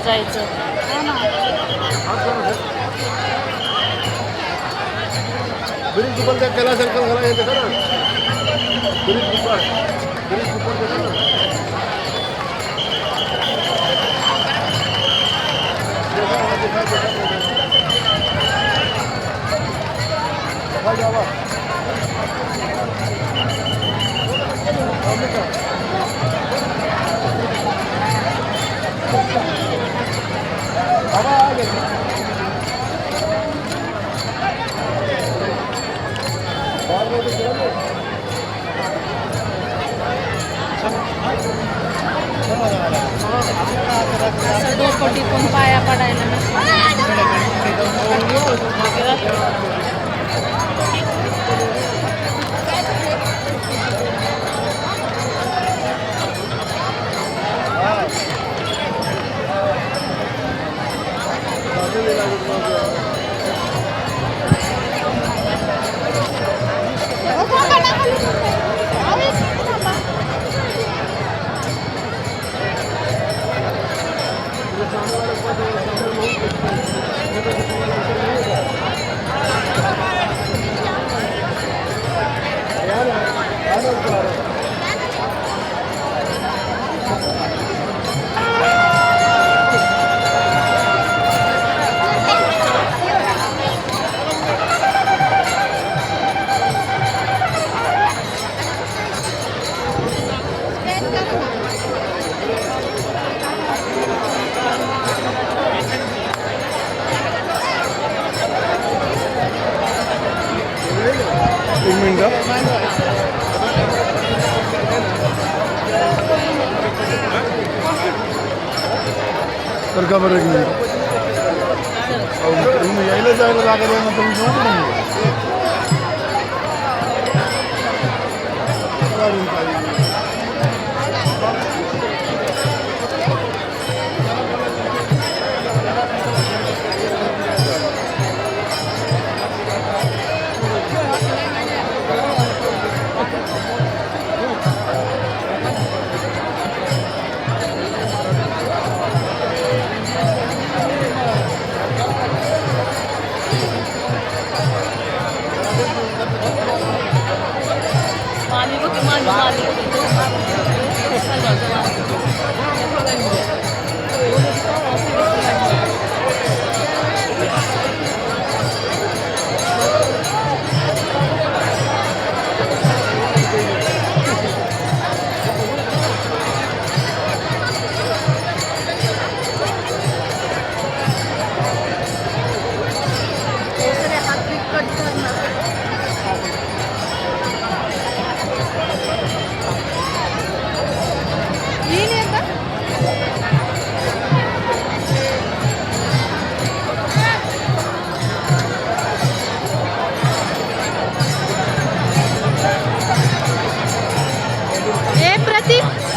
जायचं. हो ना. ब्रिज दुकान त्या कैलास सर्कल घरा हे देखा ना ब्रिज दुकान देखा ना देखा जावा बाबा आ गए असं डोकं टिपून पाया पडायला एक मिनट तर का बरं एक मिनिट तुम्ही यायला जायला लागत आहे ना तुम्ही घेऊन प्रतीक